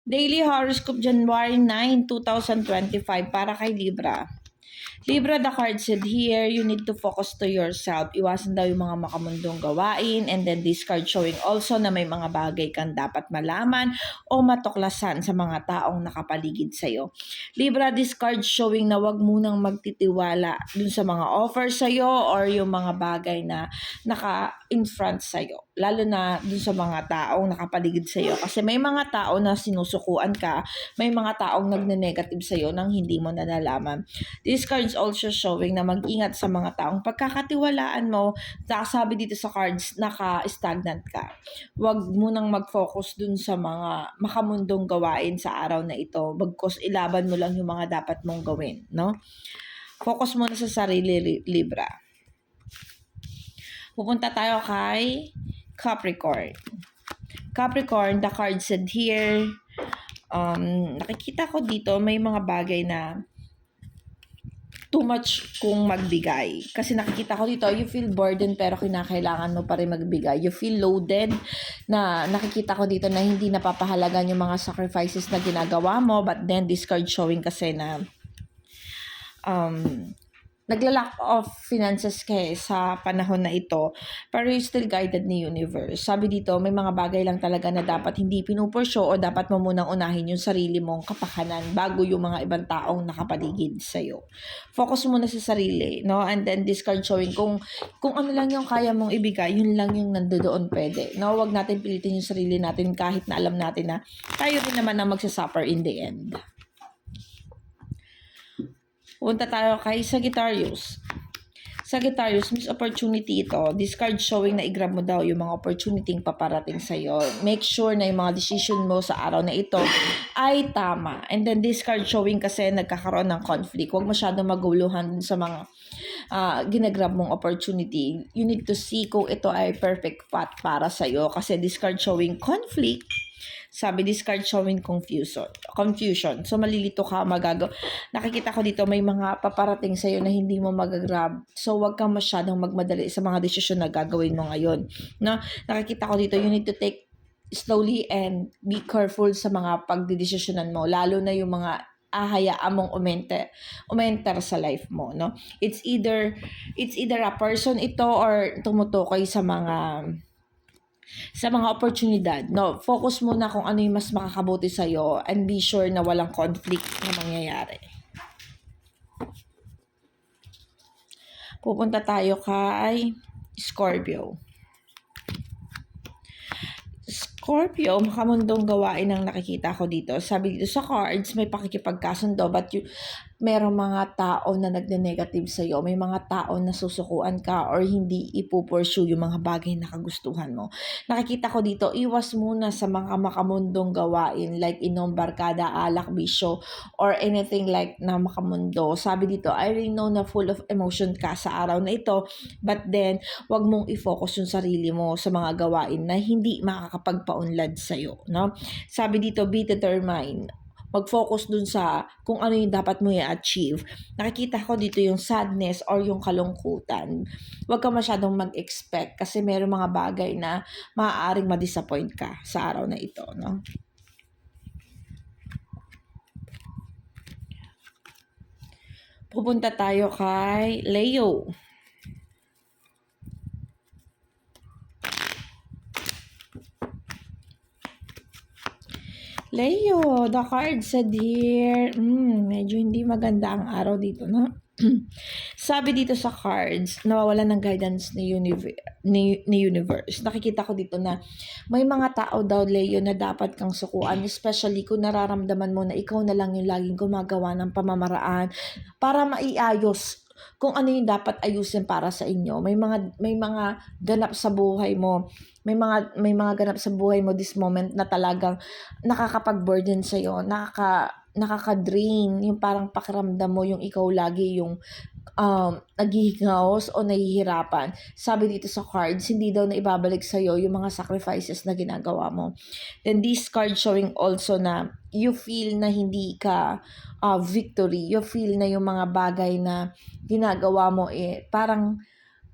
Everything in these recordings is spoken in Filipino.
Daily Horoscope January 9, 2025 para kay Libra. Libra, the card said here, you need to focus to yourself. Iwasan daw yung mga makamundong gawain, and then this card showing also na may mga bagay kang dapat malaman o matuklasan sa mga taong nakapaligid sa'yo. Libra, this card showing na wag munang magtitiwala dun sa mga offer sa'yo or yung mga bagay na naka-in front sa'yo. Lalo na dun sa mga taong nakapaligid sa'yo. Kasi may mga tao na sinusukuan ka, may mga taong nagne-negative sa'yo nang hindi mo na nalaman. This card is also showing na mag-ingat sa mga taong pagkakatiwalaan mo. Sabi dito sa cards, naka-stagnant ka. Huwag mo nang mag-focus dun sa mga makamundong gawain sa araw na ito. Bagkus ilaban mo lang yung mga dapat mong gawin, no? Focus mo na sa sarili, Libra. Pupunta tayo kay Capricorn. Capricorn, the card said here, nakikita ko dito may mga bagay na too much kung magbigay. Kasi nakikita ko dito, you feel burdened pero kinakailangan mo pa rin magbigay. You feel loaded na nakikita ko dito na hindi napapahalagan yung mga sacrifices na ginagawa mo. But then this card showing kasi na nagla-lack of finances kayo sa panahon na ito, pero you still guided ni universe. Sabi dito, may mga bagay lang talaga na dapat hindi pinupursyo o dapat mo munang unahin yung sarili mong kapakanan bago yung mga ibang taong nakapaligid sa'yo. Focus muna sa sarili, no? And then this card showing kung ano lang yung kaya mong ibigay, yun lang yung nandoon pwede. No? Huwag natin pilitin yung sarili natin kahit na alam natin na tayo rin naman ang magsasuffer in the end. Punta tayo kay Sagittarius. Sagittarius, miss opportunity ito. This card showing na i-grab mo daw yung mga opportunity paparating sa'yo. Make sure na yung mga decision mo sa araw na ito ay tama. And then this card showing kasi nagkakaroon ng conflict. Huwag masyadong maguluhan sa mga ginagrab mong opportunity. You need to see kung ito ay perfect path para sa'yo. Kasi this card showing conflict. Sabi, this card showing confusion. So, malilito ka, nakikita ko dito, may mga paparating sa'yo na hindi mo magagrab. So, wag kang masyadong magmadali sa mga desisyon na gagawin mo ngayon. No? Nakikita ko dito, you need to take slowly and be careful sa mga pagdidesisyonan mo. Lalo na yung mga ahayaan mong umenter sa life mo, no? It's either a person ito or tumutukoy sa mga oportunidad, no? Focus muna kung ano yung mas makakabuti sa'yo and be sure na walang conflict na mangyayari. Pupunta tayo kay Scorpio. Scorpio, makamundong gawain ang nakikita ko dito. Sabi dito sa cards, may pakikipagkasundo but merong mga tao na nagne-negative sa'yo. May mga tao na susukuan ka or hindi ipupursue yung mga bagay na kagustuhan mo. Nakikita ko dito, iwas muna sa mga makamundong gawain like inom, barkada, alak, bisyo, or anything like na makamundo. Sabi dito, I really know na full of emotion ka sa araw na ito, but then, wag mong i-focus yung sarili mo sa mga gawain na hindi makakapagpaunlad sa'yo. No? Sabi dito, be determined. Mag-focus dun sa kung ano yung dapat mo i-achieve. Nakikita ko dito yung sadness or yung kalungkutan. Huwag ka masyadong mag-expect kasi mayroong mga bagay na maaaring ma-disappoint ka sa araw na ito, no? Pupunta tayo kay Leo. Leo, the card said here, medyo hindi maganda ang araw dito, no? Sabi dito sa cards, nawawalan ng guidance ni universe. Nakikita ko dito na may mga tao daw, Leo, na dapat kang sukuan, especially kung nararamdaman mo na ikaw na lang yung laging gumagawa ng pamamaraan para maiayos kung ano yung dapat ayusin para sa inyo. May mga ganap sa buhay mo. May mga ganap sa buhay mo this moment na talagang nakakapag-burden sa iyo, nakaka-drain, yung parang pakiramdam mo yung ikaw lagi yung naghihingaos o nahihirapan. Sabi dito sa cards, hindi daw na ibabalik sa iyo yung mga sacrifices na ginagawa mo. Then this card showing also na you feel na hindi ka victory. You feel na yung mga bagay na ginagawa mo parang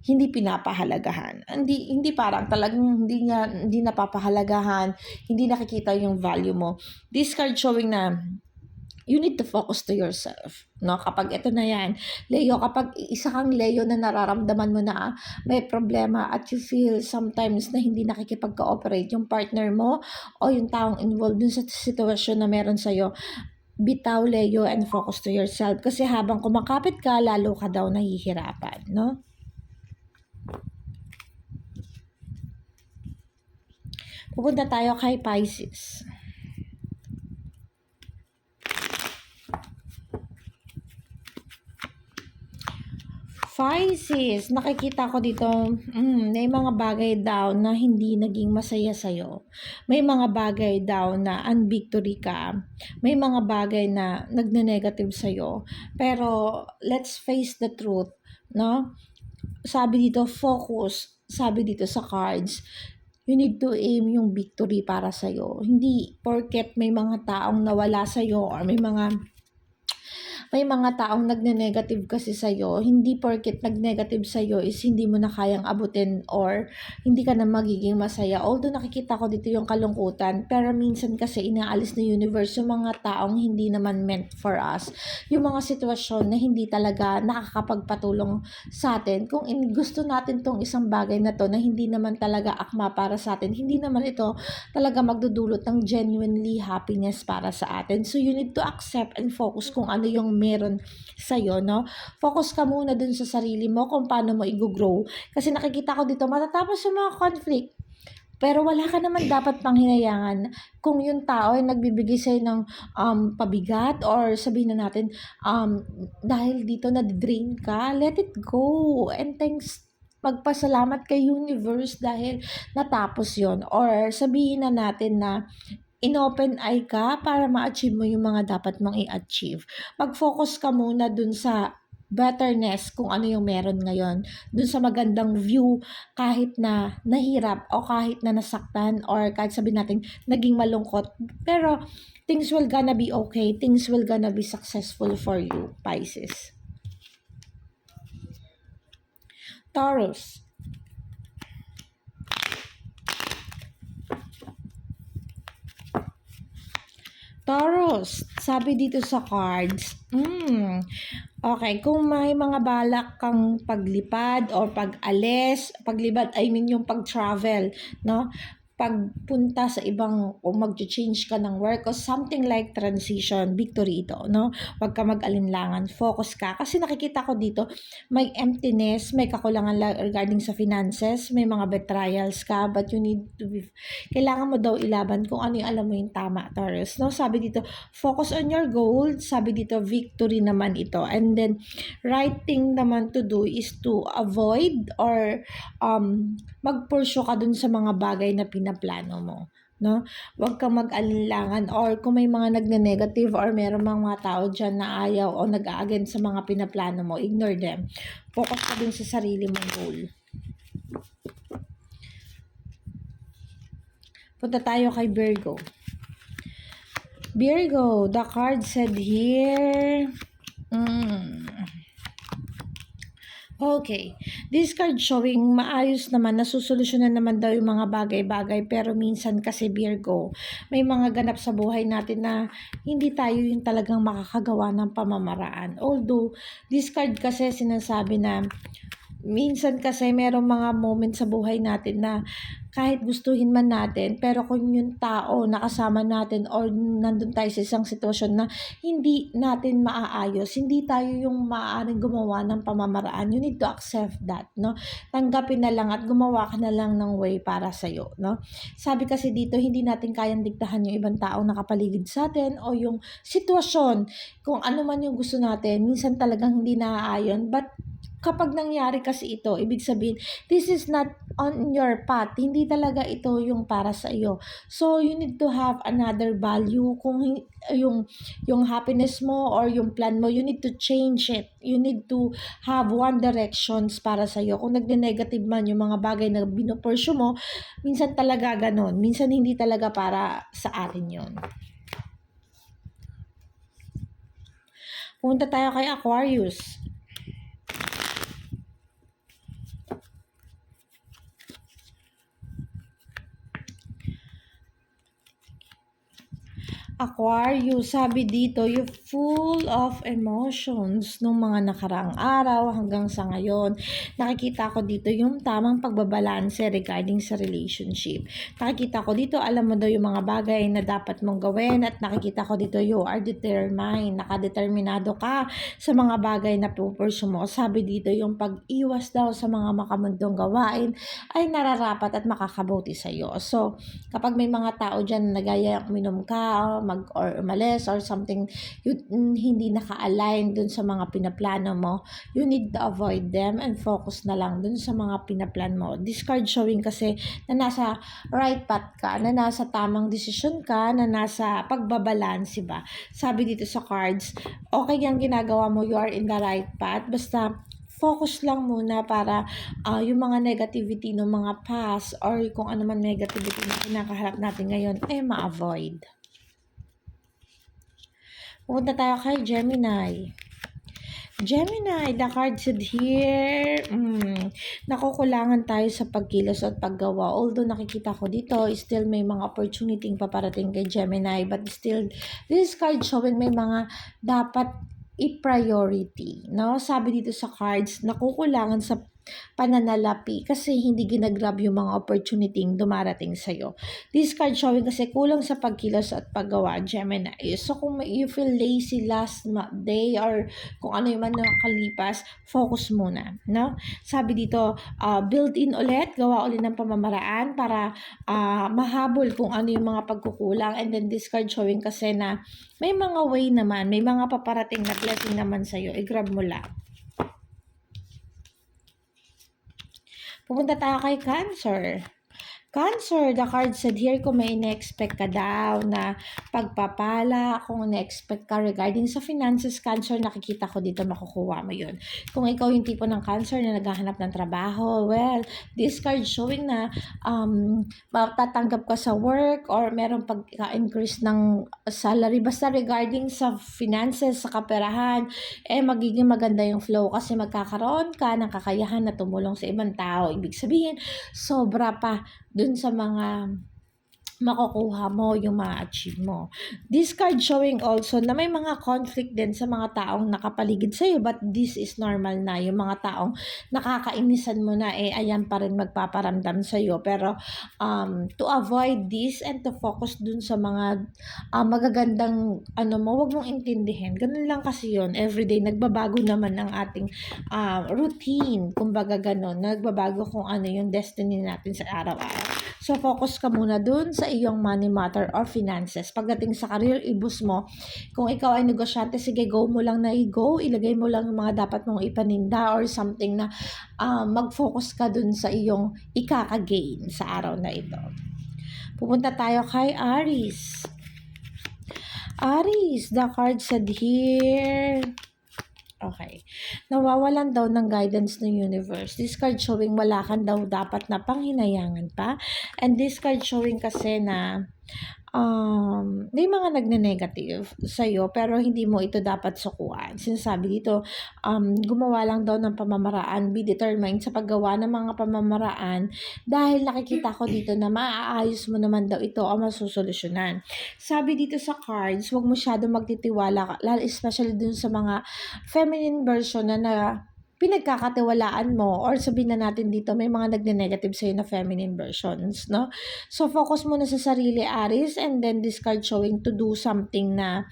hindi pinapahalagahan. Hindi parang talagang hindi napapahalagahan, hindi nakikita yung value mo. This card showing na you need to focus to yourself. No? Kapag ito na yan, Leo, kapag isa kang Leo na nararamdaman mo na may problema at you feel sometimes na hindi nakikipag-cooperate yung partner mo o yung taong involved dun sa sitwasyon na meron sa'yo, bitaw Leo and focus to yourself. Kasi habang kumakapit ka, lalo ka daw nahihirapan. No? Pupunta tayo kay Pisces. Pisces, nakikita ko dito, may mga bagay daw na hindi naging masaya sa'yo. May mga bagay daw na unvictory ka. May mga bagay na nagne-negative sa'yo. Pero, let's face the truth, no? Sabi dito, focus. Sabi dito sa cards, you need to aim yung victory para sa'yo. Hindi porket may mga taong nawala sa'yo or may mga taong nagne-negative kasi sa'yo, hindi porket nag-negative sa'yo is hindi mo na kayang abutin or hindi ka na magiging masaya. Although nakikita ko dito yung kalungkutan, pero minsan kasi inaalis ng universe yung mga taong hindi naman meant for us. Yung mga sitwasyon na hindi talaga nakakapagpatulong sa atin. Kung gusto natin tong isang bagay na to na hindi naman talaga akma para sa atin, hindi naman ito talaga magdudulot ng genuinely happiness para sa atin. So you need to accept and focus kung ano yung meron sa'yo, no? Focus ka muna dun sa sarili mo kung paano mo i-grow. Kasi nakikita ko dito, matatapos yung mga conflict. Pero wala ka naman dapat panghinayangan kung yung tao ay nagbibigay sa'yo ng pabigat or sabihin na natin, dahil dito na-drain ka, let it go. And thanks, magpasalamat kay universe dahil natapos yon. Or sabihin na natin na in-open eye ka para ma-achieve mo yung mga dapat mong i-achieve. Mag-focus ka muna dun sa betterness kung ano yung meron ngayon. Dun sa magandang view kahit na nahirap o kahit na nasaktan or kahit sabihin natin naging malungkot. Pero things will gonna be okay. Things will gonna be successful for you, Pisces. Taurus. Taurus, sabi dito sa cards, okay, kung may mga balak kang paglipad or pag-alis, paglibad, I mean yung pag-travel, no? Pagpunta sa ibang o mag-change ka ng work o something like transition, victory ito, no? Huwag ka mag-alinlangan, focus ka. Kasi nakikita ko dito, may emptiness, may kakulangan regarding sa finances, may mga betrayals ka, but you need to be, kailangan mo daw ilaban kung ano yung alam mo yung tama, Taurus, no? Sabi dito, focus on your goal, sabi dito, victory naman ito. And then, right thing naman to do is to avoid or mag-pursue ka dun sa mga bagay na pinaplano mo, no? Huwag kang mag-alinlangan or kung may mga nagne-negative or meron mga tao dyan na ayaw o nag-a-against sa mga pinaplano mo, ignore them. Focus ka dun sa sarili mong goal. Punta tayo kay Virgo. Virgo, the card said here, okay. This card showing maayos naman, nasusolusyonan naman daw yung mga bagay-bagay, pero minsan kasi Virgo, may mga ganap sa buhay natin na hindi tayo yung talagang makakagawa ng pamamaraan. Although, this card kasi sinasabi na minsan kasi merong mga moment sa buhay natin na kahit gustuhin man natin, pero kung yung tao nakasama natin or nandun tayo sa isang sitwasyon na hindi natin maaayos, hindi tayo yung maaaring gumawa ng pamamaraan, you need to accept that, no? Tanggapin na lang at gumawa ka na lang ng way para sa'yo, no? Sabi kasi dito, hindi natin kayang diktahan yung ibang tao nakapaligid sa atin o yung sitwasyon, kung ano man yung gusto natin, minsan talagang hindi naaayon, but kapag nangyari kasi ito, ibig sabihin, this is not on your path. Hindi talaga ito yung para sa iyo. So, you need to have another value. Kung yung happiness mo or yung plan mo, you need to change it. You need to have one directions para sa iyo. Kung nagne-negative man yung mga bagay na binupursue mo, minsan talaga ganon. Minsan hindi talaga para sa atin yon. Punta tayo kay Aquarius. Aquarius, sabi dito, you're full of emotions nung mga nakaraang araw hanggang sa ngayon. Nakikita ko dito yung tamang pagbabalanse regarding sa relationship. Nakikita ko dito, alam mo daw yung mga bagay na dapat mong gawin at nakikita ko dito, you are determined. Nakadeterminado ka sa mga bagay na pupursu mo. Sabi dito, yung pag-iwas daw sa mga makamundong gawain ay nararapat at makakabuti sa'yo. So, kapag may mga tao dyan na nagaya minom ka, or umalis or something, hindi naka-align dun sa mga pinaplano mo, you need to avoid them and focus na lang dun sa mga pinaplan mo. This card showing kasi na nasa right path ka, na nasa tamang desisyon ka, na nasa pagbabalanse ba. Sabi dito sa cards, okay yung ginagawa mo, you are in the right path, basta focus lang muna para yung mga negativity ng mga past or kung ano man negativity na kinakaharap natin ngayon ay ma-avoid. Pupunta tayo kay Gemini. Gemini, the card said here, nakukulangan tayo sa pagkilos at paggawa. Although nakikita ko dito, still may mga opportunity paparating kay Gemini, but still, this card showing may mga dapat i-priority, no? Sabi dito sa cards, nakukulangan sa pananalapi kasi hindi ginagrab yung mga opportunity dumarating sa'yo. This card showing kasi kulang sa pagkilos at paggawa, Gemini. So kung you feel lazy last day or kung ano yung man nakalipas, focus muna, no? Sabi dito, build in ulit, gawa ulit ng pamamaraan para mahabol kung ano yung mga pagkukulang. And then this card showing kasi na may mga way naman, may mga paparating na blessing naman sa'yo, i-grab mo lang. Pupunta tayo kay Cancer. Cancer, the card said here kung may ina-expect ka daw na pagpapala, kung ina-expect ka regarding sa finances, Cancer, nakikita ko dito makukuha mo yun. Kung ikaw yung tipo ng Cancer na naghahanap ng trabaho, well, this card showing na matatanggap ka sa work or meron pagka-increase ng salary, basta regarding sa finances, sa kaperahan, magiging maganda yung flow kasi magkakaroon ka ng kakayahan na tumulong sa ibang tao. Ibig sabihin, sobra pa dun sa mga makukuha mo, yung ma-achieve mo. This card showing also na may mga conflict din sa mga taong nakapaligid sa'yo, but this is normal na. Yung mga taong nakakainisan mo na, ayan pa rin magpaparamdam sa'yo. Pero to avoid this and to focus dun sa mga magagandang wag mong intindihin. Ganun lang kasi yun. Everyday, nagbabago naman ang ating routine. Kumbaga ganun. Nagbabago kung ano yung destiny natin sa araw-araw. So, focus ka muna dun sa iyong money matter or finances. Pagdating sa career, i-boost mo. Kung ikaw ay negosyante, sige, go mo lang na i-go. Ilagay mo lang yung mga dapat mong ipaninda or something na mag-focus ka dun sa iyong ikaka-gain sa araw na ito. Pupunta tayo kay Aries. Aries, the card said here, okay, nawawalan daw ng guidance ng universe. This card showing wala kang daw dapat na panghinayangan pa. And this card showing kasi na may mga nagne-negative sa'yo pero hindi mo ito dapat sukuan. Sinasabi dito, gumawa lang daw ng pamamaraan, be determined sa paggawa ng mga pamamaraan dahil nakikita ko dito na maaayos mo naman daw ito o masusolusyonan. Sabi dito sa cards, huwag masyado magtitiwala, especially dun sa mga feminine version na pinagkakatiwalaan mo or sabihin na natin dito may mga nagne-negative sa'yo na feminine versions, no? So, focus muna sa sarili, Aries, and then this card showing to do something na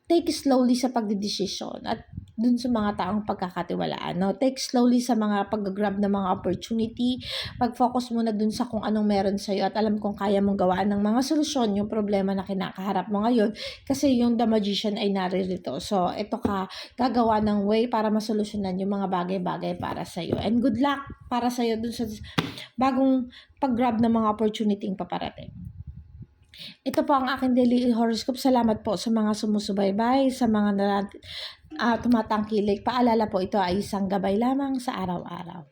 take slowly sa pagdidesisyon at dun sa mga taong pagkakatiwalaan, no? Take slowly sa mga pag-grab ng mga opportunity, mag-focus muna dun sa kung anong meron sa'yo at alam kung kaya mong gawaan ng mga solusyon yung problema na kinakaharap mo ngayon kasi yung The Magician ay naririto. So, ito ka gagawa ng way para masolusyonan yung mga bagay-bagay para sa'yo. And good luck para sa'yo dun sa bagong pag-grab ng mga opportunity paparating. Ito po ang aking daily horoscope. Salamat po sa mga sumusubaybay, sa mga tumatangkilik. Paalala po, ito ay isang gabay lamang sa araw-araw.